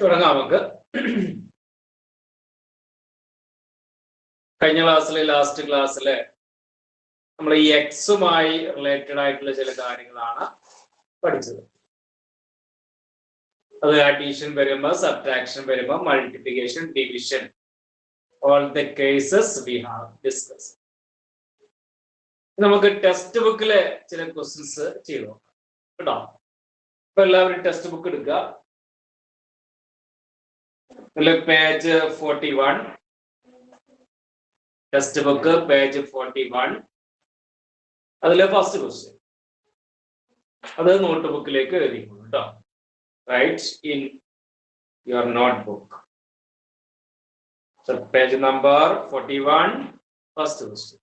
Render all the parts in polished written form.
തുടങ്ങാം നമുക്ക്. കഴിഞ്ഞ ക്ലാസ്സിലെ ലാസ്റ്റ് ക്ലാസ്സിലെ നമ്മൾ ഈ എക്സുമായി റിലേറ്റഡ് ആയിട്ടുള്ള ചില കാര്യങ്ങളാണ് പഠിച്ചത്. അത് അഡീഷൻ വരുമ്പോൾ, സബ്ട്രാക്ഷൻ വരുമ്പോൾ, multiplication, division, all the cases we have discuss. നമുക്ക് ടെക്സ്റ്റ് ബുക്കിലെ ചില ക്വസ്റ്റ്യൻസ് ചെയ്തു നോക്കാം കേട്ടോ. ഇപ്പൊ എല്ലാവരും ടെക്സ്റ്റ് ബുക്ക് എടുക്കുക. Page 41, textbook page 41. അതിലെ ഫസ്റ്റ് ക്വസ്റ്റ്യൻ അത് നോട്ട് ബുക്കിലേക്ക് എഴുതിക്കോളൂ കേട്ടോ. Write in your notebook. Page number 41, first question.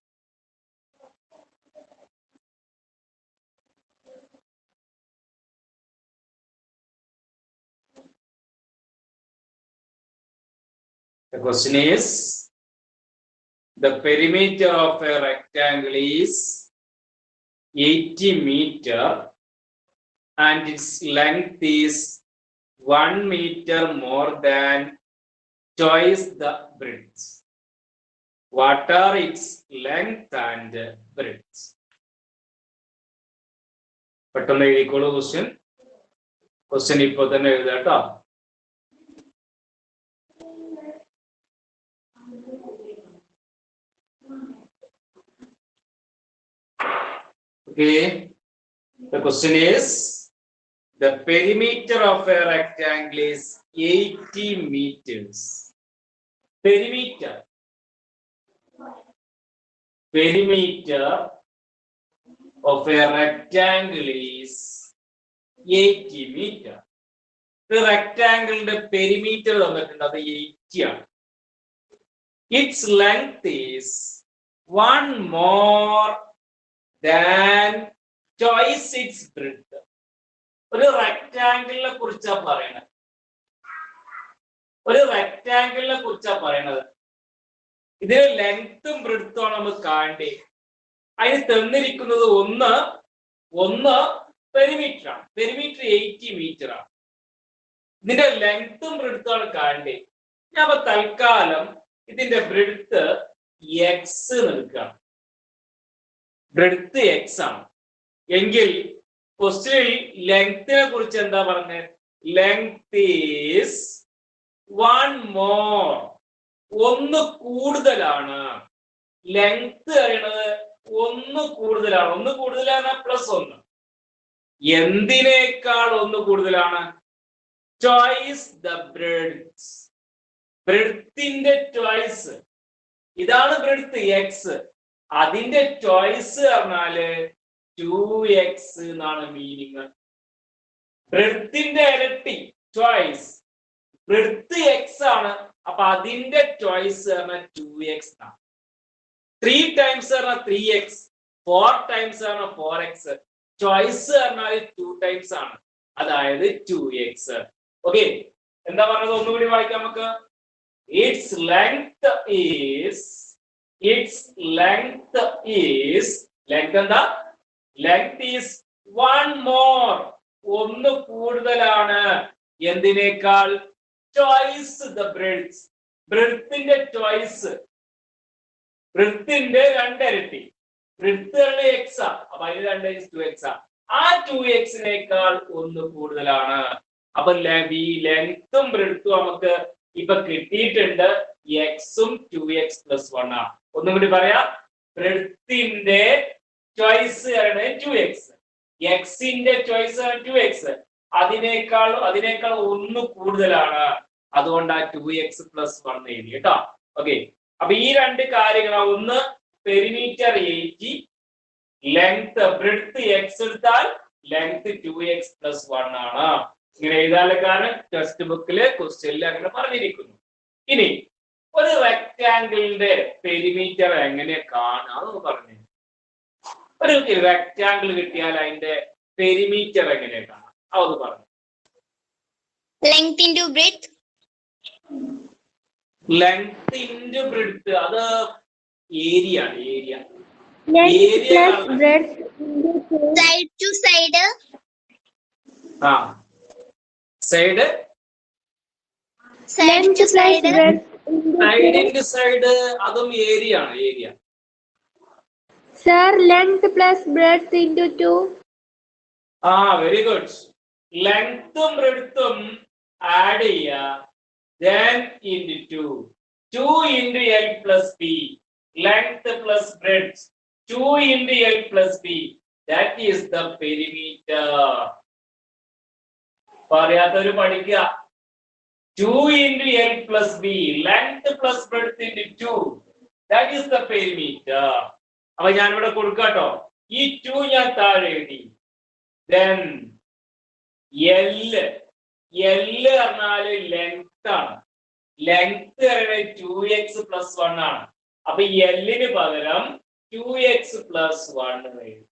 The question is, the perimeter of a rectangle is 80 meter and its length is 1 meter more than twice the breadth. What are its length and breadth? പെട്ടെന്ന് എഴുതിക്കോളൂ question. Question ഇപ്പോൾ തന്നെ എഴുതാട്ടോ. Okay, the question is, the perimeter of a rectangle is 80 meters. Perimeter of a rectangle is 80 meter. The rectangle ന്റെ perimeter തന്നിട്ടുണ്ട്, അത് 80 ആണ്. Its length is 1 more than twice its breadth. ഒരു റെക്ടാംഗിളിനെ കുറിച്ചാ പറയണത്. ഇതിന് ലെങ്ത്തും ബ്രെഡ്ത്തും ആണ് നമ്മൾ കാണേണ്ടത്. അതിന് തന്നിരിക്കുന്നത് ഒന്ന് പെരിമീറ്റർ ആണ്. പെരിമീറ്റർ 80 മീറ്റർ ആണ്. ഇതിന്റെ ലെങ്ത്തും ബ്രെഡ്ത്തും ആണ് കാണേണ്ടത്. ഞാൻ അപ്പൊ തൽക്കാലം ഇതിന്റെ ബ്രെഡ്ത്ത് എക്സ് നിൽക്കുകയാണ്. ബ്രെഡ്ത്ത് എക്സ് ആണ് എങ്കിൽ ക്വസ്റ്റ്യനിൽ ലെങ്ത്തിനെ കുറിച്ച് എന്താ പറഞ്ഞത്? ലെങ്ത് ഈസ് 1 മോർ, ഒന്ന് കൂടുതലാണ്. ലെങ്ത് അറിയണത് ഒന്ന് കൂടുതലാണ്. ഒന്ന് കൂടുതലാണ് +1. എന്തിനേക്കാൾ ഒന്ന് കൂടുതലാണ്? Twice the breadth. ബ്രെഡ്ത്തിന്റെ ട്വൈസ്. ഇതാണ് ബ്രെഡ്ത്ത് എക്സ്. അതിന്റെ ചോയ്സ് പറഞ്ഞാല് 2x എന്നാണ് മീനിങ്. ബ്രെഡ്ത്തിന്റെ ഇരട്ടി ചോയ്സ്. ബ്രെഡ്ത്ത് എക്സ് ആണ്, അപ്പൊ അതിന്റെ ചോയ്സ് പറഞ്ഞാൽ 2x ആണ്. 3 ടൈംസ് പറഞ്ഞാൽ 3x, 4 ടൈംസ് പറഞ്ഞാൽ 4x. ചോയ്സ് പറഞ്ഞാൽ 2 ടൈംസ് ആണ്, അതായത് 2x. ഓക്കെ, എന്താ പറഞ്ഞത്? ഒന്നുകൂടി വായിക്കാം നമുക്ക്. Its length is എന്താ? ലെങ്ത് ഈസ് 1 മോർ, ഒന്ന് കൂടുതലാണ്. എന്തിനേക്കാൾ? Choice the breadth. ബ്രെഡ്ത്തിന്റെ ചോയ്സ്. ബ്രെഡ്ത്തിന്റെ 2 ഇരട്ടി. ബ്രെഡ്ത്ത് എക്സ് ആ, അപ്പൊ അതിന് 2 × 2x ആ. ആ 2x-നേക്കാൾ ഒന്ന് കൂടുതലാണ്. അപ്പൊ ഈ ലെങ്ത്തും ബ്രെഡ്ത്തും നമുക്ക് ഇപ്പൊ കിട്ടിയിട്ടുണ്ട്. എക്സും 2x + 1 ആ. ഒന്നും കൂടി പറയാം. ബ്രെഡ്ത്തിന്റെ ചോയ്സ് ആണ് 2x, എക്സിന്റെ ചോയ്സ് ആണ് 2x. അതിനേക്കാൾ ഒന്ന് കൂടുതലാണ്. അതുകൊണ്ടാ 2x + 1 എഴുതി കേട്ടോ. ഓക്കെ, അപ്പൊ ഈ രണ്ട് കാര്യങ്ങളാണ്. ഒന്ന് പെരിമീറ്റർ 80, ലെങ്ത് ബ്രെഡ്ത്ത് എക്സ് എടുത്താൽ ലെങ്ത് 2x + 1 ആണ്. ഇങ്ങനെ എഴുതാനുള്ള കാരണം ടെക്സ്റ്റ് ബുക്കില് ക്വസ്റ്റ്യനിൽ അങ്ങനെ പറഞ്ഞിരിക്കുന്നു. ഇനി ഒരു റെക്ടാംഗിളിന്റെ പെരിമീറ്റർ എങ്ങനെ കാണാന്ന് പറഞ്ഞു. ഒരു റെക്ടാംഗിൾ കിട്ടിയാൽ അതിന്റെ പെരിമീറ്റർ എങ്ങനെ കാണാം അതൊന്ന് പറഞ്ഞു. Length into breadth. Length into breadth അത് ഏരിയ ആണ്. Area side to side. Side Side to side. Side into side അതും ഏരിയ ആണ് area. Sir, length plus breadth into 2. Very good. ലെങ്ത്തും ബ്രെഡ്ത്തും ആഡ് ചെയ്യുക. Then into 2 into L plus B. Length plus breadth 2 into L plus B. That is the perimeter. പറയാത്തവര് പഠിക്കുക. 2 into L plus B. Length plus breadth into 2. That is the perimeter. അപ്പൊ ഞാൻ ഇവിടെ കൊടുക്കാട്ടോ. ഈ 2 ഞാൻ താഴെ എഴുതി. Then L പറഞ്ഞാല് length ആണ്. ലെങ്ത് പറയുന്നത് 2x plus 1 ആണ്. അപ്പൊ L-ന് പകരം 2x plus 1 എഴുതി.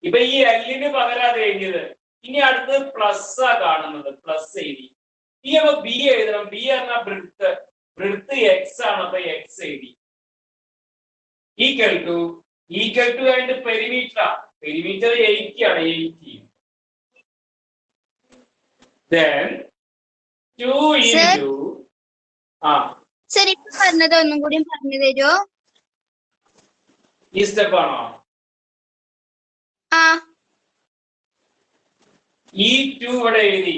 ഇപ്പൊ ഈ L-ന് പകരം അത് എഴുതിയത്. ഇനി അടുത്തത് പ്ലസ് ആ കാണുന്നത്. പ്ലസ് എഴുതി. ഈ അപ്പൊ ബി എഴുതണം. ബി പറഞ്ഞാൽ ബ്രെഡ്ത്ത് എക്സ് ആണ്. അപ്പൊ എക്സ് എഴുതി. ഈക്വൽ ടു ആയിട്ട് പെരിമീറ്റർ. പെരിമീറ്റർ 80 ആണ്. 80. Then 2 into Sir, ഇപ്പൊ പറഞ്ഞത് ഒന്നും കൂടി പറഞ്ഞു തരുമോ? ഈ സ്റ്റെപ്പ് ആണോ? ഈ 2 ഇവിടെ എഴുതി.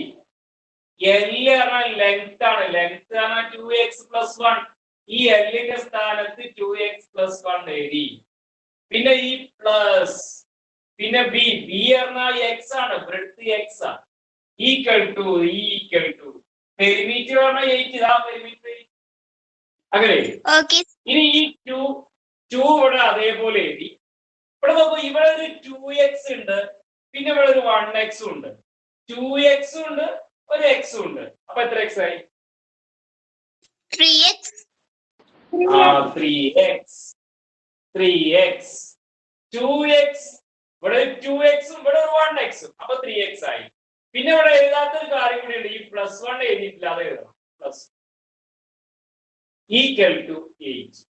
L പറഞ്ഞാൽ ലെങ്ത് ആണ്. ലെങ്ത് പറഞ്ഞാൽ 2x plus 1. ഈ L-ന്റെ സ്ഥാനത്ത് 2x plus 1 എഴുതി. പിന്നെ ഈ പ്ലസ് പിന്നെ ബി പറഞ്ഞാൽ എക്സ് ആണ്. ബ്രെഡ്ത്ത് എക്സ് ആണ്. ഈക്വൽ ടു പെരിമീറ്റർ പറഞ്ഞാൽ 80. പെരിമീറ്റർ അങ്ങനെ. ഇനി ഈ 2 ഇവിടെ അതേപോലെ എഴുതി. ഇവിടെ നോക്കൂ. ഇവിടെ ഒരു 2x ഉണ്ട്. പിന്നെ ഇവിടെ ഒരു 1x ഉണ്ട്. 2x ഉണ്ട്, ഒരു x ഉണ്ട്. അപ്പൊ എത്ര x ആയി? 3x. 3x 2x. ഇവിടെ 2x ഉം ഇവിടെ ഒരു 1x ഉം. അപ്പൊ 3x ആയി. പിന്നെ ഇവിടെ എഴുതാത്തൊരു കാര്യം കൂടി ഉണ്ട്. ഈ +1 എഴുതിയിട്ടില്ല. അത് എഴുതണം. Plus equal to 8.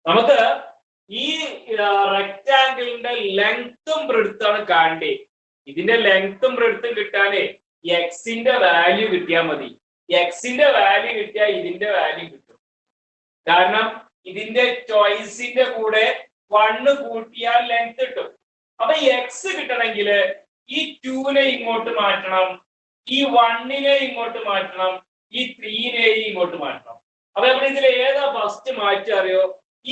നമുക്ക് ഈ റെക്ടാംഗിളിന്റെ ലെങ്ത്തും ബ്രെഡ്ത്തും ആണ് കാണണ്ടേ. ഇതിന്റെ ലെങ്ത്തും ബ്രെഡ്ത്തും കിട്ടാനേ എക്സിന്റെ വാല്യൂ കിട്ടിയാൽ മതി. എക്സിന്റെ വാല്യൂ കിട്ടിയാൽ ഇതിന്റെ വാല്യൂ കിട്ടും. കാരണം ഇതിന്റെ ചോയ്സിന്റെ കൂടെ 1 കൂട്ടിയാൽ ലെങ്ത് കിട്ടും. അപ്പൊ എക്സ് കിട്ടണമെങ്കിൽ ഈ 2-നെ ഇങ്ങോട്ട് മാറ്റണം, ഈ 1-നെ ഇങ്ങോട്ട് മാറ്റണം, ഈ 3-നെയും ഇങ്ങോട്ട് മാറ്റണം. അപ്പൊ നമ്മൾ ഇതിൽ ഏതാ ഫസ്റ്റ് മാറ്റി അറിയോ?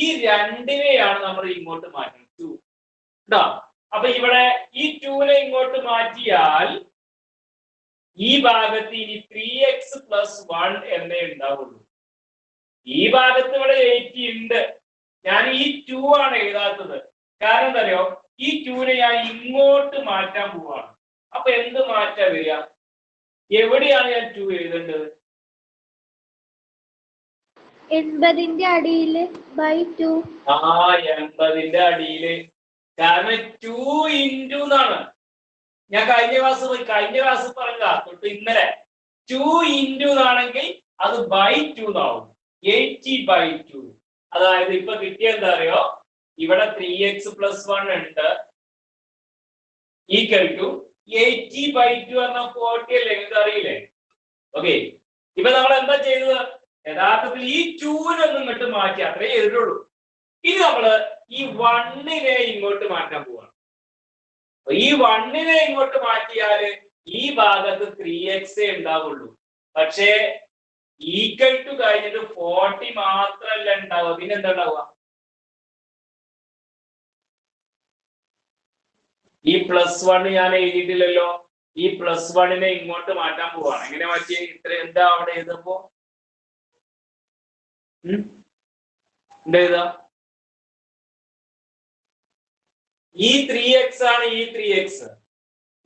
ഈ 2-നെയാണ് നമ്മൾ ഇങ്ങോട്ട് മാറ്റണം. 2 കേട്ടോ. അപ്പൊ ഇവിടെ ഈ 2-നെ ഇങ്ങോട്ട് മാറ്റിയാൽ ഈ ഭാഗത്ത് ഇനി 3x plus 1 എന്നേ ഉണ്ടാവുള്ളൂ. ഈ ഭാഗത്ത് ഇവിടെ 80 ഉണ്ട്. ഞാൻ ഈ 2 ആണ് എഴുതാത്തത്. കാരണം എന്താ അറിയോ? ഈ 2-നെ ഞാൻ ഇങ്ങോട്ട് മാറ്റാൻ പോവാണ്. അപ്പൊ എന്ത് മാറ്റാ വരിക? എവിടെയാണ് ഞാൻ 2 എഴുതേണ്ടത്? 80-ന്റെ അടിയില് by 2. 80-ന്റെ അടിയില്. കാരണം 2 into എന്നാണ്. ഞാൻ കഴിഞ്ഞ ക്ലാസ് പറഞ്ഞതാ തൊട്ട് ഇന്നലെ. 2 into എന്നാണെങ്കിൽ അത് by 2 എന്നാവും. 80/2. അതായത് ഇപ്പൊ കിട്ടിയ എന്താ അറിയോ? ഇവിടെ 3x plus 1 ഉണ്ട്. ഈക്വൽ ടു 80/2 പറഞ്ഞ 40 അല്ലേ? നിങ്ങൾക്ക് അറിയില്ലേ? ഓക്കെ. ഇപ്പൊ നമ്മൾ എന്താ ചെയ്തത്? യഥാർത്ഥത്തിൽ ഈ 2-നൊന്നും ഇങ്ങോട്ട് മാറ്റി അത്രേ ചെയ്തിട്ടുള്ളൂ. ഇനി നമ്മള് ഈ 1-നെ ഇങ്ങോട്ട് മാറ്റാൻ പോവാണ്. ഈ 1-നെ ഇങ്ങോട്ട് മാറ്റിയാല് ഈ ഭാഗത്ത് 3x ഉണ്ടാവുള്ളൂ. പക്ഷേ ഈക്വൽ ടു കഴിഞ്ഞിട്ട് 40 മാത്രല്ല ഉണ്ടാവുക. പിന്നെ എന്താ ഉണ്ടാവുക? ഈ +1 ഞാൻ എഴുതിയിട്ടില്ലല്ലോ. ഈ +1-നെ ഇങ്ങോട്ട് മാറ്റാൻ പോവാണ്. എങ്ങനെ മാറ്റിയ? ഇത്ര എന്താ അവിടെ എഴുതുമ്പോ എന്താ എഴുതാ? ഈ 3x ആണ്. ഈ 3x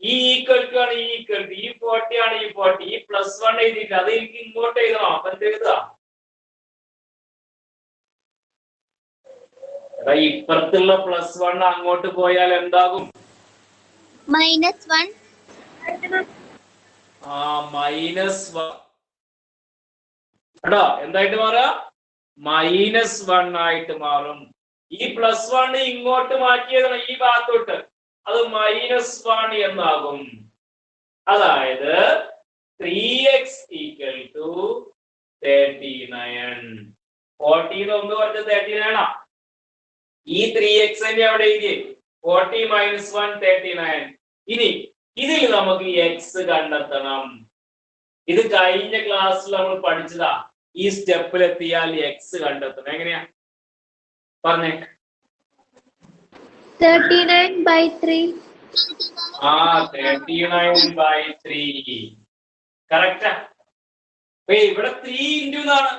ഈ ഈക്വൽ ടു ആണ്. ഈ ഈക്വൽ ടു ഈ 40 ആണ്. ഈ 40 ഈ +1 എഴുതിയിട്ട് അത് എനിക്ക് ഇങ്ങോട്ട് എഴുതണം. അപ്പൊ എന്ത് എഴുതാ? ഇപ്പുറത്തുള്ള +1 അങ്ങോട്ട് പോയാൽ എന്താകും? -1. -1 കേട്ടോ. എന്തായിട്ട് മാറാ? -1 ആയിട്ട് മാറും. ഈ +1 ഇങ്ങോട്ട് മാറ്റിയതാണ് ഈ ഭാഗത്തോട്ട്. അത് -1 എന്നാകും. അതായത് 3x equal to 39. 40 ഒന്ന് പറഞ്ഞ 39 ആ. ഈ 3x ന്റെ അവിടെ എഴുതി 40 minus 1 39. ഇനി ഇതിൽ നമുക്ക് x കണ്ടെത്തണം. ഇത് കഴിഞ്ഞ ക്ലാസ്സിൽ നമ്മൾ പഠിച്ചതാ. ഈ സ്റ്റെപ്പിൽ എത്തിയാൽ x കണ്ടെത്തണം. എങ്ങനെയാ പറഞ്ഞേ? 39/3. 39/3. കറക്റ്റാ. ഇവിടെ 3 ഇൻറ്റു എന്നാണ്.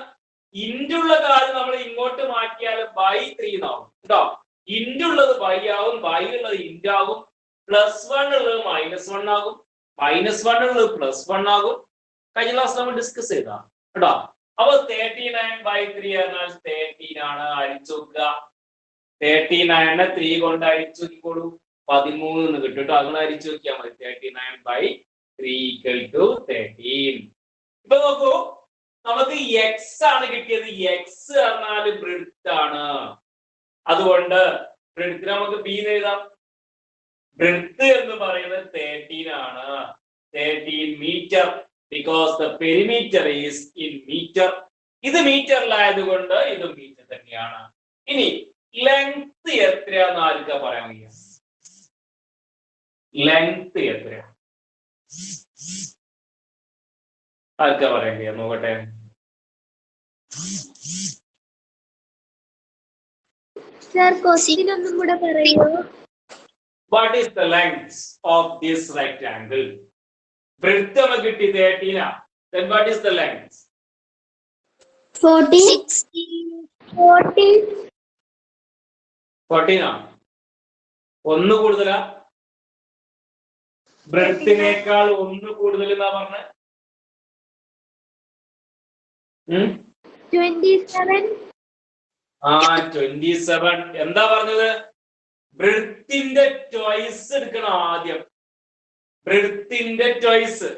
ഇൻറ്റുള്ള കാര്യം നമ്മൾ ഇങ്ങോട്ട് മാറ്റിയാൽ ബൈ 3 എന്നാവും കേട്ടോ. ഇൻറ്റുള്ളത് ബൈ ആവും, ബൈ ഉള്ളത് ഇൻറ്റ് ആകും, +1 ഉള്ളത് -1 ആകും, -1 ഉള്ളത് +1 ആകും. കഴിഞ്ഞ ക്ലാസ് നമ്മൾ ഡിസ്കസ് ചെയ്താ കേട്ടോ. അപ്പൊ 39/3 പറഞ്ഞാൽ 13 ആണ്. അടിച്ചു നോക്കുക. 39 3 കൊണ്ട് അടിച്ചു നോക്കിക്കോളൂ. 13 എന്ന് കിട്ടും കേട്ടോ. അങ്ങനെ അടിച്ചു നോക്കിയാൽ മതി. 39/3 equal to 13. ഇപ്പൊ നോക്കൂ, നമുക്ക് x ആണ് കിട്ടിയത്. x പറഞ്ഞാൽ ബ്രെഡ്ത്ത് ആണ്. അതുകൊണ്ട് ബ്രെഡ്ത്ത് നമുക്ക് b എന്ന് എഴുതാം. ബ്രെഡ്ത്ത് എന്ന് പറയുന്നത് 13 ആണ്. 13 metre. because the perimeter is in meter. ഇത് മീറ്ററിലായതുകൊണ്ട് ഇത് മീറ്റർ തന്നെയാണ്. ഇനി ലെങ്ത് എത്രയാന്ന് ആർക്കാ പറയാൻ വയ്യ? ലെങ്ത് എത്രയാ ആർക്കാ പറയാൻ വയ്യ? നോക്കട്ടെ. സർ ക്വസ്റ്റ്യൻ ഒന്നും കൂടെ പറയോ? What is the length of this rectangle? Breadth നമുക്ക് കിട്ടി 13 ആ. Then what is the length? 40. 14 ആ. ഒന്ന് കൂടുതലാ? ബ്രെഡ്ത്തിനേക്കാൾ ഒന്ന് കൂടുതൽ എന്നാ പറഞ്ഞ? 27. 27. എന്താ പറഞ്ഞത്? ബ്രെഡ്ത്തിന്റെ ട്വൈസ് എടുക്കണം ആദ്യം. ബ്രെഡ്ത്തിന്റെ ട്വൈസ്.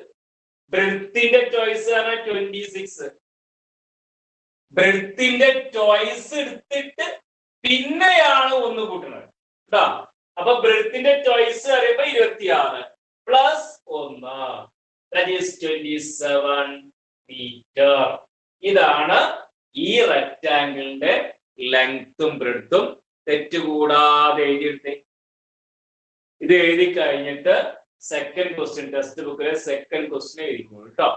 ബ്രെഡ്ത്തിന്റെ ട്വൈസ് പറഞ്ഞാൽ 26. ബ്രെഡ്ത്തിന്റെ ട്വൈസ് എടുത്തിട്ട് പിന്നെയാണ് ഒന്ന് കൂട്ടുന്നത് കേട്ടോ. അപ്പൊ ബ്രെഡ്ത്തിന്റെ ട്വൈസ് പറയുമ്പോ 26 പ്ലസ് 1 that is 27 മീറ്റർ. ഇതാണ് ഈ റെക്ടാംഗിളിന്റെ ലെങ്ത്തും ബ്രെഡ്ത്തും. തെറ്റുകൂടാതെ എഴുതിയെടുത്തേ. ഇത് എഴുതി കഴിഞ്ഞിട്ട് സെക്കൻഡ് ക്വസ്റ്റ്യൻ ടെക്സ്റ്റ് ബുക്കിലെ സെക്കൻഡ് ക്വസ്റ്റ്യൻ എഴുതിക്കോളൂ കേട്ടോ.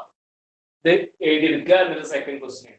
ഇത് എഴുതിയെടുക്കുക, എന്നിട്ട് സെക്കൻഡ് ക്വസ്റ്റ്യൻ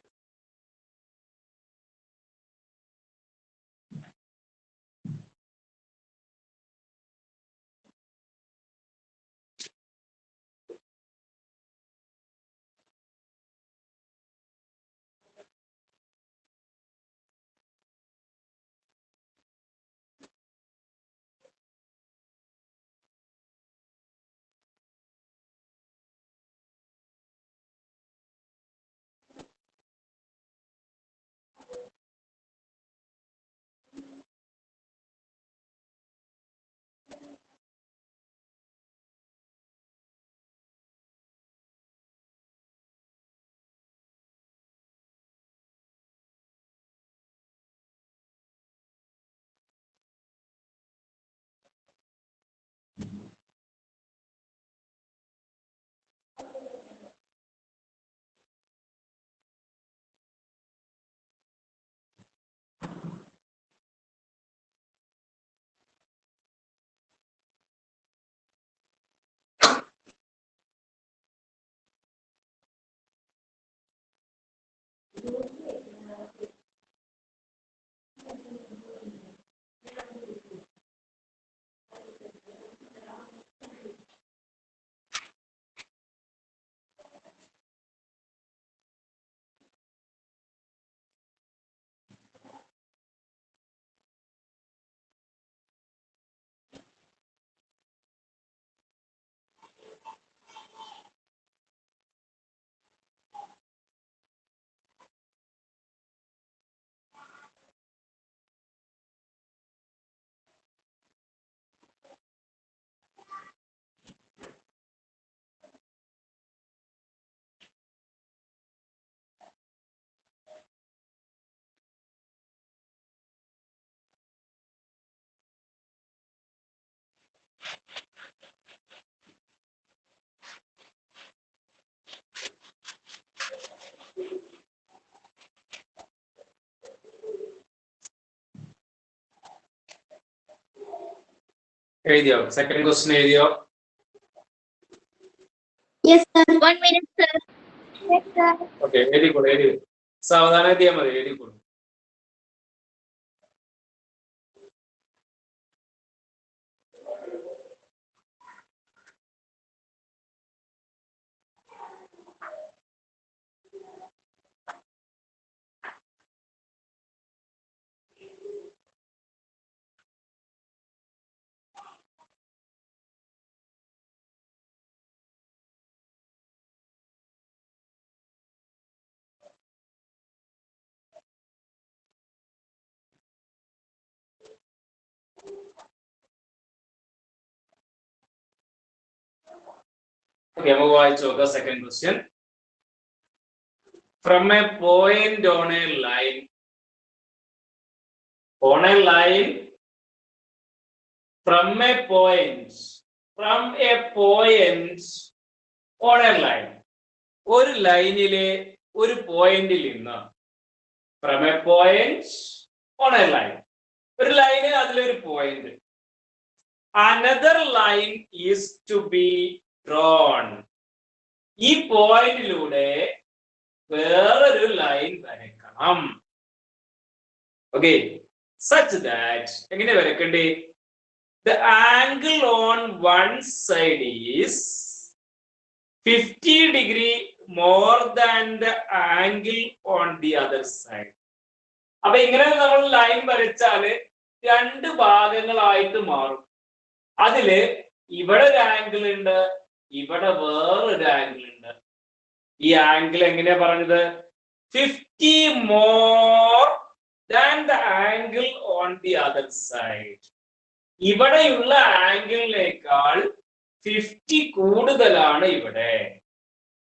എഴുതിയോ? സെക്കൻഡ് ക്വസ്റ്റ്യൻ എഴുതിയോ? Yes, sir. 1 minute, sir. Yes, sir. Okay, എഴുതിക്കോളൂ, എഴുതി. സാവധാനം എഴുതിയാൽ മതി, എഴുതിക്കോളൂ. ഓക്കെ, നമുക്ക് വായിച്ചു നോക്കാം. Second question. From a point on a line from a point on a line, ഒരു ലൈനിലെ ഒരു പോയിന്റിൽ നിന്ന്, from a point on a line, ഒരു ലൈന് അതിലൊരു point, another line is to be drawn. ഈ പോയിന്റിലൂടെ വേറൊരു ലൈൻ വരയ്ക്കണം. ഓക്കെ, such that എങ്ങനെ വരയ്ക്കണ്ടേ? The angle on one side is 50 degree more than the angle on the other side. അപ്പൊ ഇങ്ങനെ നമ്മൾ ലൈൻ വരച്ചാല് രണ്ട് ഭാഗങ്ങളായിട്ട് മാറും. അതില് ഇവിടെ ഒരു ആംഗിൾ ഉണ്ട്, ഇവിടെ വേറൊരു ആംഗിൾ ഉണ്ട്. ഈ ആംഗിൾ എങ്ങനെയാ പറഞ്ഞത്? 50 more than the angle on the other side. ഇവിടെയുള്ള ആംഗിളിനേക്കാൾ 50 കൂടുതലാണ് ഇവിടെ.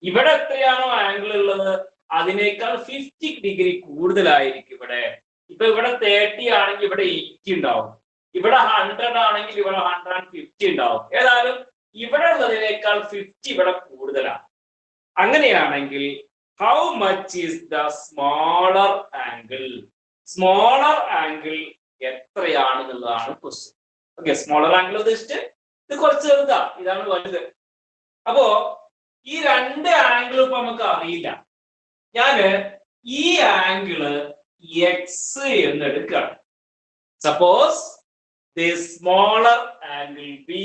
ഇവിടെ എത്രയാണോ ആംഗിൾ ഉള്ളത് അതിനേക്കാൾ 50 ഡിഗ്രി കൂടുതലായിരിക്കും ഇവിടെ. ഇപ്പൊ ഇവിടെ 30 ആണെങ്കിൽ ഇവിടെ 80 ഉണ്ടാവും. ഇവിടെ 100 ആണെങ്കിൽ ഇവിടെ 150 ഉണ്ടാവും. ഏതായാലും ഇവിടെ ഉള്ളതിനേക്കാൾ 50 ഇവിടെ കൂടുതലാണ്. അങ്ങനെയാണെങ്കിൽ how much is the smaller angle? Smaller angle എത്രയാണെന്നുള്ളതാണ് ക്വസ്റ്റ്യൻ. ഓക്കെ, സ്മോളർ ആംഗിൾ ഉദ്ദേശിച്ച് ഇത് കുറച്ച് ചെറുതാ, ഇതാണ് വലുത്. അപ്പോ ഈ രണ്ട് ആംഗിളും ഇപ്പൊ നമുക്ക് അറിയില്ല. ഞാന് ഈ ആംഗിള് എക്സ് എന്ന് എടുക്കുകയാണ്. Suppose the smaller angle B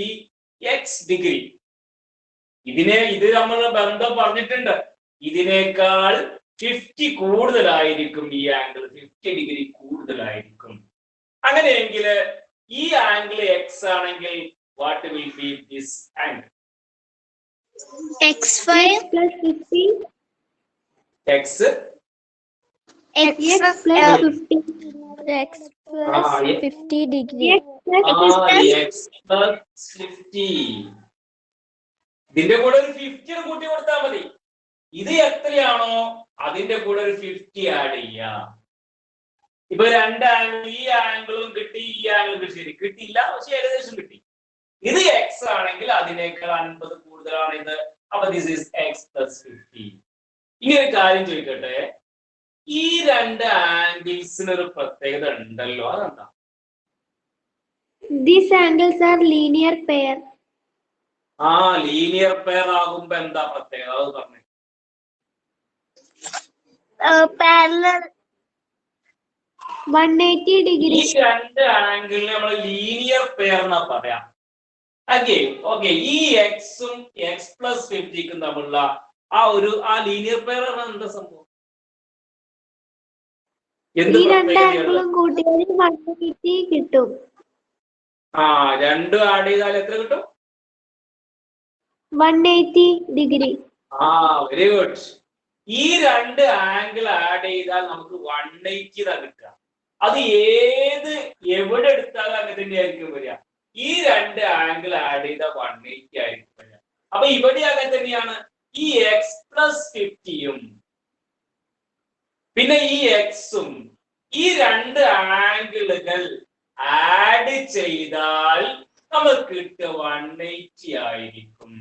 X degree. ഇത് നമ്മൾ ബന്ധം പറഞ്ഞിട്ടുണ്ട്. ഇതിനേക്കാൾ 50 കൂടുതലായിരിക്കും ഈ ആംഗിൾ, 50 ഡിഗ്രി കൂടുതലായിരിക്കും. അങ്ങനെയെങ്കിൽ ഈ ആംഗിൾ എക്സ് ആണെങ്കിൽ what will be this angle? x5 plus 50. X X plus 50. x plus 50 degree. X plus X plus 50. ഇതിന്റെ കൂടെ ഒരു 50 കൂട്ടി കൊടുത്താൽ മതി. ഇത് എത്രയാണോ അതിന്റെ കൂടെ ഒരു 50 ആഡ് ചെയ്യാം. ഇപ്പൊ രണ്ട് ആംഗിൾ, ഈ ആംഗിളും കിട്ടി, ഈ ആംഗിളും കിട്ടി. ശരി കിട്ടിയില്ല, പക്ഷെ ഏകദേശം കിട്ടി. ഇത് എക്സ് ആണെങ്കിൽ അതിനേക്കാൾ 50 കൂടുതലാണ് ഇത്. അപ്പൊ ദിസ് ഈസ് എക്സ് പ്ലസ് 50. ഇങ്ങനെ ഒരു കാര്യം ചോദിക്കട്ടെ, ഈ രണ്ട് ആംഗിൾസിന് ഒരു പ്രത്യേകത ഉണ്ടല്ലോ, അതെന്താ? These angles are linear pair. Linear pair ആകുമ്പോ എന്താ പ്രത്യേകത? അത് പറഞ്ഞു. Parallel 180 ഈ degree. രണ്ട് ആംഗിളിനെ നമ്മൾ ലീനിയർ പെയർ എന്നാ പറയാം. ഓക്കെ, ഈ എക്സും എക്സ് പ്ലസ് 50ക്കും തമ്മിലുള്ള ആ ലീനിയർ പെയർ എന്താ സംഭവം? എന്ത് ഈ രണ്ട് പ്രത്യേകതയാണ്? ആംഗിളും കൂട്ടിയാൽ 180 കിട്ടും. രണ്ടും ആഡ് ചെയ്താൽ എത്ര കിട്ടും? 180 degree. Very good. ഈ രണ്ട് ആംഗിൾ ആഡ് ചെയ്താൽ നമുക്ക് 180 കിട്ടുക. അത് എവിടെ എടുത്താലും അങ്ങനെ തന്നെയായിരിക്കും വരിക. ഈ രണ്ട് ആംഗിൾ ആഡ് ചെയ്താൽ 180 ആയിരിക്കും വരിക. അപ്പൊ ഇവിടെ അങ്ങനെ തന്നെയാണ്. ഈ എക്സ് പ്ലസ് 50യും പിന്നെ ഈ എക്സും ഈ രണ്ട് ആംഗിളുകൾ ആഡ് ചെയ്താൽ നമുക്ക് കിട്ടുക 180 ആയിരിക്കും.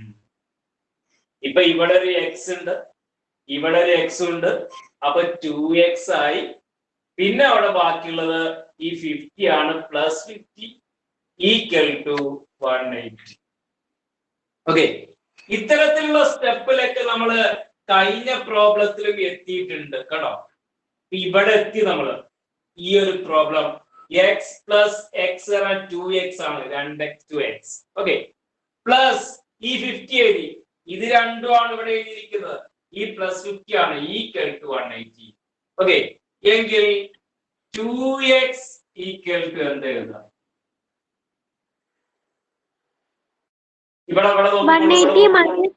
ഇപ്പൊ ഇവിടെ ഒരു എക്സ് ഉണ്ട്, ഇവിടെ ഒരു എക്സ് ഉണ്ട്. അപ്പൊ 2x ആയി. പിന്നെ അവിടെ ബാക്കിയുള്ളത് ഈ 50 ആണ്. Plus 50 equal to 180. ഓക്കെ, ഇത്തരത്തിലുള്ള സ്റ്റെപ്പിലൊക്കെ നമ്മൾ കഴിഞ്ഞ പ്രോബ്ലത്തിലും എത്തിയിട്ടുണ്ട് കേട്ടോ. ഇവിടെ എത്തി നമ്മള് ഈ ഒരു problem X plus X 2x ആണ്, 2x 2x. ഓക്കെ, പ്ലസ് ഈ 50 എഴുതി, ഇത് രണ്ടുമാണ് ഇവിടെ എഴുതിയിരിക്കുന്നത്. ഈ പ്ലസ് 50 ആണ് ഈക്വൽ ടു 180. ഓക്കെ, എങ്കിൽ 2x ഈക്വൽ ടു എന്ത് എഴുതാം? ഇവിടെ 180 minus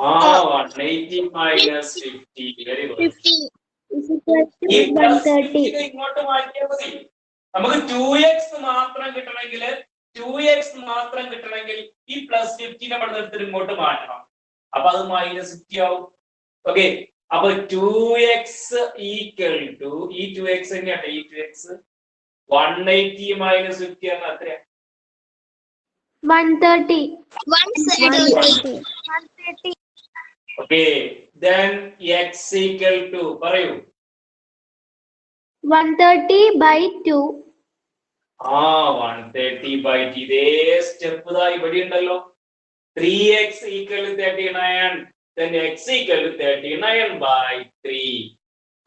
180 minus 50. Very good. 50 is equal to ഈ പ്ലസ് 130. ഇങ്ങോട്ട് മാറ്റിയാൽ മതി. നമുക്ക് 2x മാത്രം കിട്ടണമെങ്കിൽ ഈ പ്ലസ് 50 നമ്മൾ എടുത്തിട്ട് ഇങ്ങോട്ട് മാറ്റണം. അപ്പൊ അത് മൈനസ് 50 ആവും. ഓക്കെ, അപ്പൊ 2x ഈക്വൽ ടു ഈ 2x തന്നെയാണ് ഈ 2x 180 മൈനസ് 50 ആണ് എത്രയാ? 130. 130. Okay, then x equal to പറയൂ. 130 by 2. 130 by 2. ഇതേ സ്റ്റെപ്പ് ദാ ഇവിടെ ഉണ്ടല്ലോ. 3x equal to 39. Then x equal to 39 by 3.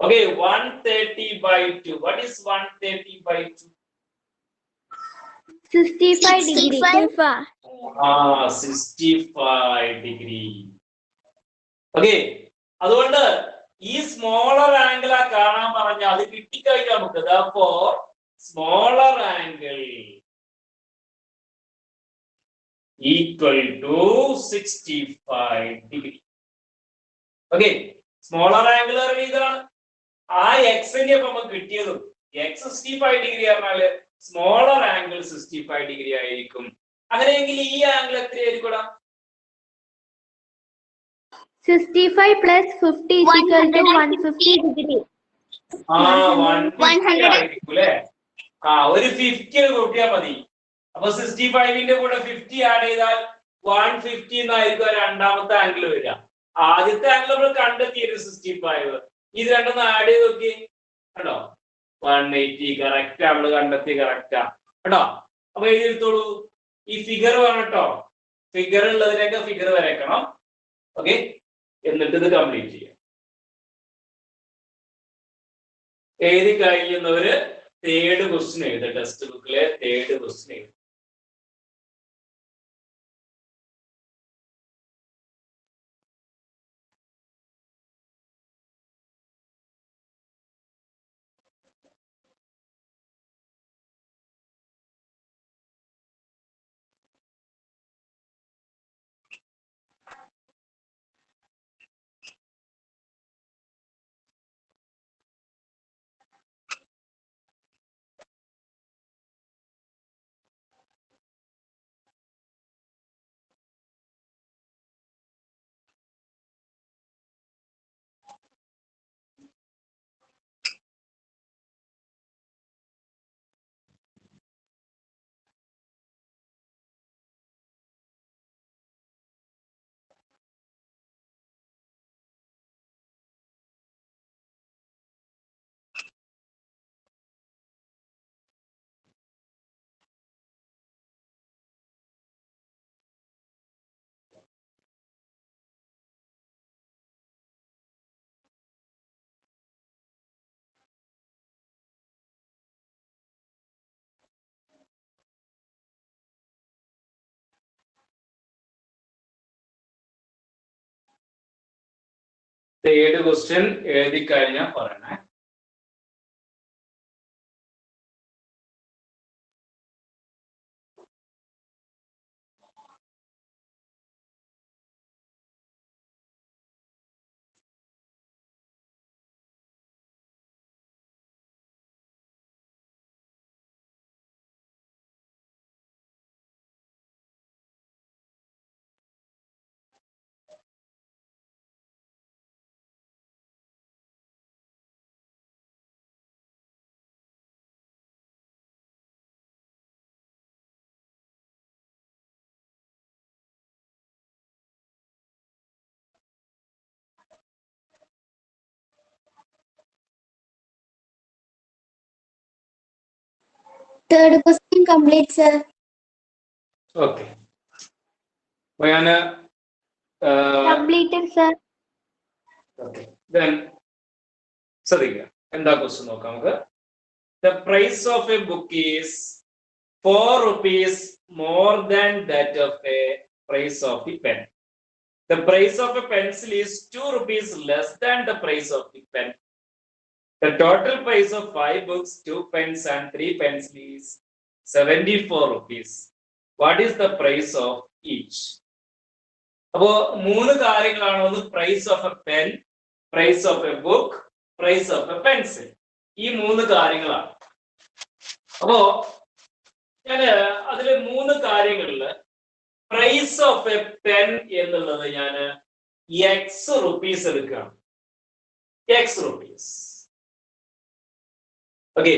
Okay, 130 by 2. What is 130 by 2? 65 degree. 65 degree. Okay, അതുകൊണ്ട് ഈ സ്മോളർ ആംഗിൾ ആ കാണാൻ പറഞ്ഞ അത് കിട്ടിക്കഴിഞ്ഞാൽ നമുക്ക് therefore smaller angle equal to 65 degree. Okay, smaller angle ഇതാണ്. ആ എക്സിന്റെ നമുക്ക് കിട്ടിയതും എക്സ് 65 ഡിഗ്രി പറഞ്ഞാല് സ്മോളർ ആംഗിൾ 65 ഡിഗ്രി ആയിരിക്കും. അങ്ങനെയെങ്കിൽ ഈ ആംഗിൾ എത്രയായിരിക്കും? 65 plus 50 is equal to 150 degree. 150 ആയിരിക്കും അല്ലേ? ഒരു 50 കൂട്ടിയാൽ മതി. അപ്പൊ 65ന്റെ കൂടെ 50 ആഡ് ചെയ്താൽ 150 എന്നായിരിക്കും രണ്ടാമത്തെ ആംഗിൾ വരിക. ആദ്യത്തെ ആംഗിൾ നമ്മൾ കണ്ടെത്തിയത് 65. ഇത് രണ്ടൊന്ന് ആഡ് ചെയ്ത് നോക്കി കേട്ടോ. 180 കറക്റ്റ് നമ്മള് കണ്ടെത്തി, കറക്റ്റാ കേട്ടോ. അപ്പൊ എഴുതിയെടുത്തോളൂ. ഈ ഫിഗർ പറഞ്ഞോ, ഫിഗർ ഉള്ളതിനൊക്കെ ഫിഗർ വരയ്ക്കണം. ഓക്കെ, എന്നിട്ട് ഇത് കംപ്ലീറ്റ് ചെയ്യാം. എഴുതി കഴിയുന്നവര് തേർഡ് ക്വസ്റ്റ്യൻ എഴുതുക. ടെക്സ്റ്റ് ബുക്കിലെ തേർഡ് ക്വസ്റ്റ്യൻ എഴുതുക. തേർഡ് ക്വസ്റ്റ്യൻ എഴുതി കഴിഞ്ഞാൽ പറയണേ. Third question complete, sir. Okay, അപ്പൊ ഞാന് Completed, sir. ഓക്കെ ദെൻ ശ്രദ്ധിക്കുക, എന്താ ക്വസ്റ്റ്യൻ നോക്കാം നമുക്ക്. The price of a book is 4 rupees more than that of a price of the pen. The price of a pencil is 2 rupees less than the price of the pen. The total price of 5 books, 2 pens and 3 pencils is 74 rupees. What is the price of each? അപ്പോ 3 കാര്യങ്ങളാണ്. ഒന്ന് price of a pen, price of a book, price of a pencil. ഈ 3 കാര്യങ്ങളാണ്. അപ്പോ ഞാന് അതിലെ 3 കാര്യങ്ങളില് price of a pen എന്നുള്ളത് ഞാന് എക്സ് റുപ്പീസ് എടുക്കുകയാണ്. X rupees. Okay,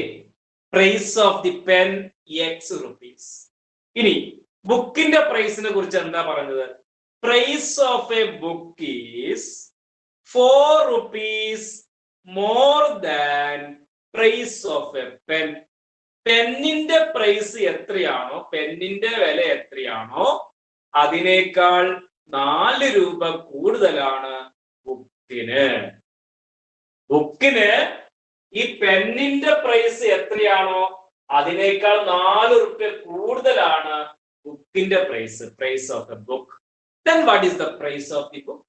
price of the pen x rupees. ഇനി ബുക്കിന്റെ പ്രൈസിനെ കുറിച്ച് എന്താ പറഞ്ഞത്? Price of a book is 4 rupees more than price of a pen. പെന്നിന്റെ പ്രൈസ് എത്രയാണോ, പെന്നിന്റെ വില എത്രയാണോ, അതിനേക്കാൾ 4 രൂപ കൂടുതലാണ് ബുക്കിന്. ബുക്കിന് ഈ പെന്നിന്റെ പ്രൈസ് എത്രയാണോ അതിനേക്കാൾ 4 രൂപ കൂടുതലാണ് ബുക്കിന്റെ price, price of a book. Then what is the price of the book?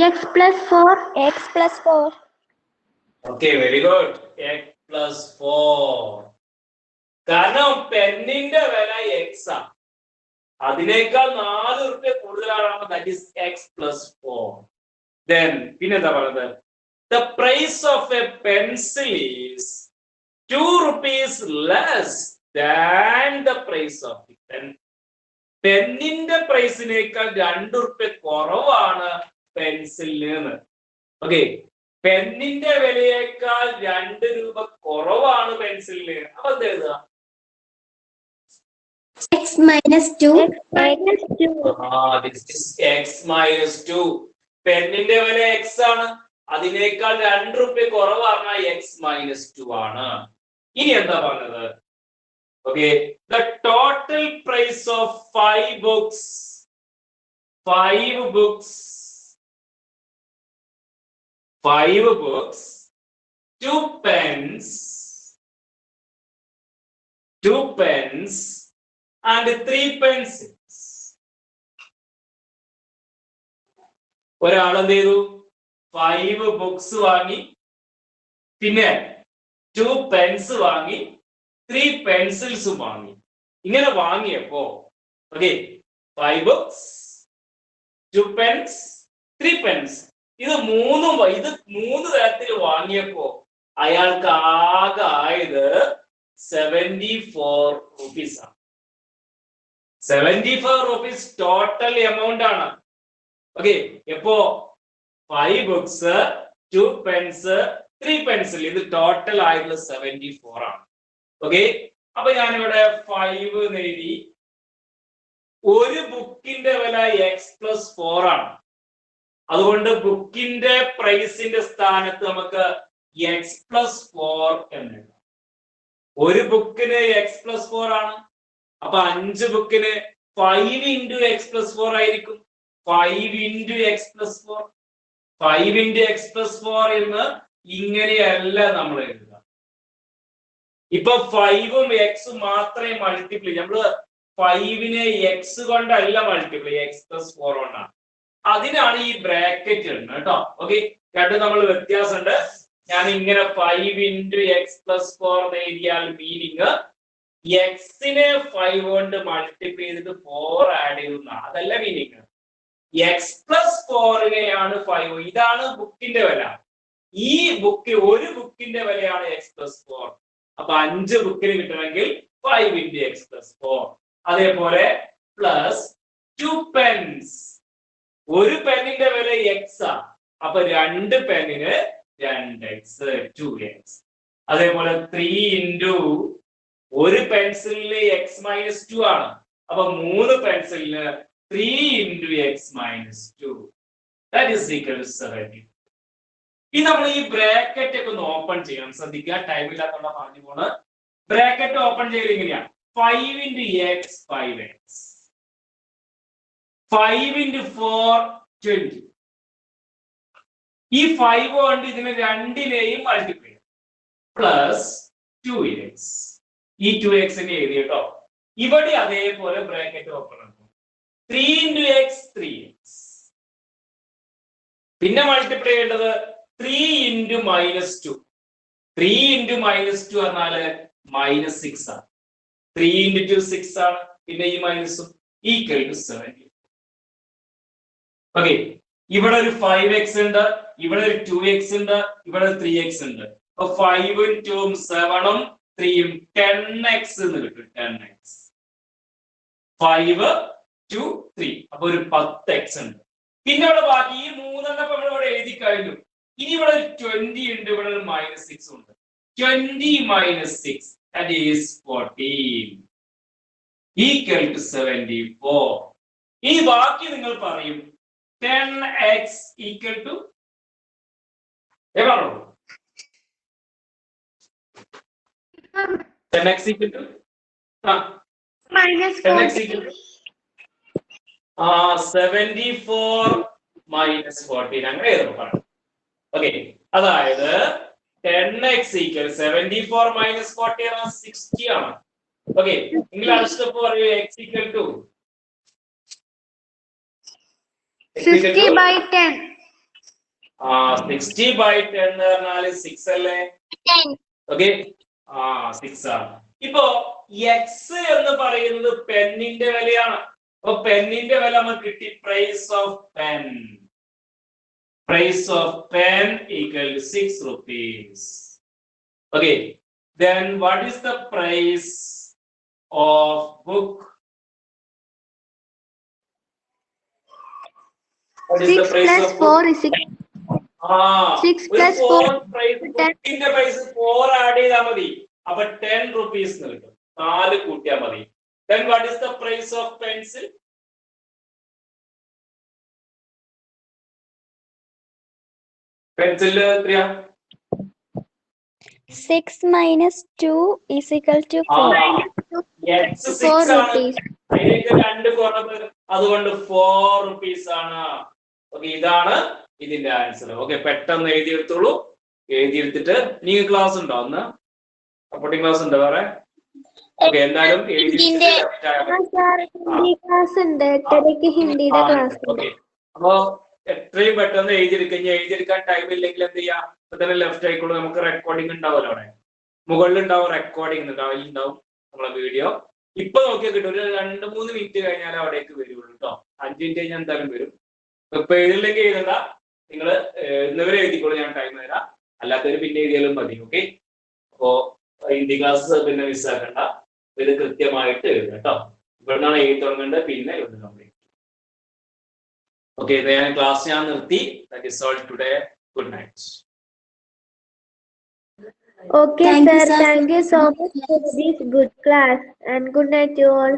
X plus 4. X plus 4. Okay, very good. X plus 4. കാരണം പെന്നിന്റെ വില എക്സ് ആണ്, അതിനേക്കാൾ 4 രൂപ കൂടുതലാണ്. That is X plus 4. Then പിന്നെന്താ പറയുന്നത്? The price of a pencil is 2 rupees less than the price of the pen. പെന്നിന്റെ പ്രൈസിനേക്കാൾ 2 രൂപ കുറവാണ് പെൻസിലിന്. ഓക്കെ, പെന്നിന്റെ വിലയേക്കാൾ 2 രൂപ കുറവാണ് പെൻസിലിന്. അപ്പൊ എന്ത് എഴുതുക? X minus 2. Minus 2. This is x minus 2. പെന്നിന്റെ വില എക്സ് ആണ്, അതിനേക്കാൾ 2 രൂപ കുറവാണ് എക്സ് മൈനസ് 2 ആണ്. ഇനി എന്താ പറഞ്ഞത്? Okay, the total price of 5 books, 5 books, 2 pens, 2 pens and 3 pencils. ഒരാൾ എന്ത് ചെയ്തു? 5 ബുക്സ് വാങ്ങി, പിന്നെ 2 പെൻസ് വാങ്ങി, 3 പെൻസിൽസും വാങ്ങി. ഇങ്ങനെ വാങ്ങിയപ്പോ ഓക്കെ 5 books, 2 pens, 3 pens, ഇത് 3 തരത്തിൽ വാങ്ങിയപ്പോ അയാൾക്ക് ആകെ ആയത് 74 rupees ആണ്. 74 rupees ടോട്ടൽ എമൗണ്ട് ആണ്. ഓക്കെ, എപ്പോ 5 books, 2 pens, 3 pencil, ഇത് ടോട്ടൽ ആയിട്ടുള്ള 74 ആണ്. ഓക്കെ, അപ്പൊ ഞാനിവിടെ 5 എഴുതി. ഒരു ബുക്കിന്റെ വില എക്സ് പ്ലസ് 4 ആണ്. അതുകൊണ്ട് ബുക്കിന്റെ പ്രൈസിന്റെ സ്ഥാനത്ത് നമുക്ക് എക്സ് പ്ലസ് 4 എന്ന് എഴുതാം. ഒരു ബുക്കിന് എക്സ് പ്ലസ് 4 ആണ്. അപ്പൊ 5 ബുക്കിന് 5 into എക്സ് പ്ലസ് 4 ആയിരിക്കും. 5 into X plus 4, 5 into X plus 4 എന്ന് ഇങ്ങനെയല്ല നമ്മൾ എഴുതുക. ഇപ്പൊ 5ഉം എക്സും മാത്രമേ മൾട്ടിപ്ലൈ. നമ്മള് 5നെ എക്സ് കൊണ്ടല്ല മൾട്ടിപ്ലൈ, എക്സ് പ്ലസ് 4 കൊണ്ടാണ്. അതിനാണ് ഈ ബ്രാക്കറ്റ് ഉണ്ട് കേട്ടോ. ഓക്കെ, രണ്ടും നമ്മൾ വ്യത്യാസമുണ്ട്. ഞാൻ ഇങ്ങനെ 5 into എക്സ് പ്ലസ് 4 എന്ന് എഴുതിയാൽ മീനിങ് എക്സിനെ 5 കൊണ്ട് മൾട്ടിപ്ലൈ ചെയ്തിട്ട് 4 ആഡ് ചെയ്യുന്ന, അതല്ല മീനിങ്. X plus 4നെയാണ് 5. ഇതാണ് ബുക്കിന്റെ വില. ഈ ബുക്ക് ഒരു ബുക്കിന്റെ വിലയാണ് എക്സ് പ്ലസ് 4. അപ്പൊ 5 ബുക്കിന് കിട്ടണമെങ്കിൽ 5 into എക്സ് പ്ലസ് 4. അതേപോലെ പ്ലസ് 2 pens. ഒരു പെന്നിന്റെ വില എക്സ് ആ, അപ്പൊ 2 പെന്നിന് 2x, 2x. അതേപോലെ 3 into ഒരു പെൻസിലിന് എക്സ് മൈനസ് 2 ആണ്. അപ്പൊ 3 പെൻസിലിന് 3 into X minus 2. That is equal to 70. ഇനി നമ്മൾ ഈ ബ്രാക്കറ്റ് ഒക്കെ ഒന്ന് ഓപ്പൺ ചെയ്യണം. ശ്രദ്ധിക്കുക, ടൈം ഇല്ലാത്തതുകൊണ്ട് പറഞ്ഞു പോണ്. ബ്രാക്കറ്റ് ഓപ്പൺ ചെയ്യൽ ഇങ്ങനെയാണ്. 5 into x 5x, 5 into 4 20. ഈ 5 കൊണ്ട് ഇതിനെ രണ്ടിനെയും മൾട്ടിപ്ലൈ ചെയ്യാം പ്ലസ് 2x. ഈ 2x നെ എഴുതി കേട്ടോ. ഇവിടെ അതേപോലെ ബ്രാക്കറ്റ് ഓപ്പൺ ആക്കും. 3 into x 3x. പിന്നെ മൾട്ടിപ്ലൈ ചെയ്യേണ്ടത് 3 into -2. 3 into -2 പറഞ്ഞാല് -6 ആണ്. 3 into 2 6 ആണ്. പിന്നെ ഈ മൈനസും ഈക്വൽ ടു 7. ഓക്കെ, ഇവിടെ ഒരു 5x ഉണ്ട്, ഇവിടെ ഒരു 2x ഉണ്ട്, ഇവിടെ 3x ഉണ്ട്. അപ്പൊ 5 ഉം 2 ഉം 7 ഉം 3 ഉം 10x എന്ന് കിട്ടും. 10x 5 2 3 അപ്പൊ ഒരു 10x ഉണ്ട്. പിന്നെ ഇവിടെ ബാക്കി ഈ മൂന്നെണ്ണം നമ്മൾ ഇവിടെ എഴുതി കഴിഞ്ഞു. ഇനി ഇവിടെ ഒരു 20 ഉണ്ട്, ഇവിടെ ഒരു -6 ഉണ്ട്. 20 minus 6 that is 14 equal to 74. ഈ ബാക്കി നിങ്ങൾ പറയും 10x equal to എവിടെ 10x equal to minus 10x equal to 74 minus 14 അങ്ങനെ എഴുതണം. ഓക്കെ, അതായത് 10x equal 74 minus 40 ആണ് 60 ആണ്. ഓക്കെ, നിങ്ങൾ അടുത്ത സ്റ്റെപ്പ് പറയൂ x equal to 60 by 10. 60 by 10 എന്ന് പറഞ്ഞാൽ 6 അല്ലേ? 10. ഓക്കെ, 6 ആണ്. ഇപ്പോ x എന്ന് പറയുന്നത് പെന്നിന്റെ വിലയാണ്. അപ്പൊ പെന്നിന്റെ വില നമുക്ക് കിട്ടി. Price of pen, price of pen equal to 6 rupees. Okay, then what is the price of book? What is 6 the price plus of book? 4 is 6. 6 plus 4 price bookന്റെ price 4 add ചെയ്താൽ മതി. അപ്പൊ 10 rupees കിട്ടും. 4 കൂട്ടിയാൽ മതി. Then what is the price of pencil? Pencil 6 minus 2 is equal to 4. X 4 6 ആണ്. rupees. അതിലേക്ക് 2 കുറവ്, അതുകൊണ്ട് 4 rupees ആണ്. ഓക്കെ, ഇതാണ് ഇതിന്റെ ആൻസർ. ഓക്കെ, പെട്ടെന്ന് എഴുതിയെടുത്തോളൂ. എഴുതിയെടുത്തിട്ട് നിങ്ങൾക്ക് ക്ലാസ് ഉണ്ടോ? അന്ന് സപ്പോർട്ടിംഗ് ക്ലാസ് ഉണ്ടോ വേറെ? ഓക്കെ, എന്തായാലും ഹിന്ദി ക്ലാസ് ഉണ്ട്. 8:30 ഹിന്ദിയുടെ ക്ലാസ് ഉണ്ട്. ഓക്കെ, അപ്പോ എത്രയും പെട്ടെന്ന് എഴുതിയെടുക്കാൻ ടൈം ഇല്ലെങ്കിൽ എന്ത് ചെയ്യാം, ഇപ്പൊ തന്നെ ലെഫ്റ്റ് ആയിക്കോളൂ. നമുക്ക് റെക്കോർഡിംഗ് ഉണ്ടാവുമല്ലോ, അവിടെ മുകളിൽ ഉണ്ടാവും റെക്കോർഡിംഗ് ഉണ്ടാവും, അതിലുണ്ടാവും നമ്മളെ വീഡിയോ. ഇപ്പൊ നോക്കിയാൽ കിട്ടും. ഒരു 2-3 മിനിറ്റ് കഴിഞ്ഞാൽ അവിടേക്ക് വരുള്ളൂ കേട്ടോ. 5 മിനിറ്റ് കഴിഞ്ഞാൽ എന്തായാലും വരും. ഇപ്പൊ എഴുതില്ലെങ്കിൽ എഴുതണ്ട, നിങ്ങൾ ഇന്നവരെ എഴുതിക്കോളൂ, ഞാൻ ടൈം തരാം. അല്ലാത്തവര് പിന്നെ എഴുതിയാലും മതി. ഓക്കെ, അപ്പോ ഹിന്ദി ക്ലാസ് പിന്നെ മിസ്സാക്കണ്ട, ഇത് കൃത്യമായിട്ട് എഴുതാം കേട്ടോ. ഇവിടുന്നാണ് എഴുതി തുടങ്ങേണ്ടത്, പിന്നെ എഴുതുക. Okay, then class ഞാൻ നിർത്തി. That is all today. Good night. Okay, sir. Thank you so much for this good class and good night to all.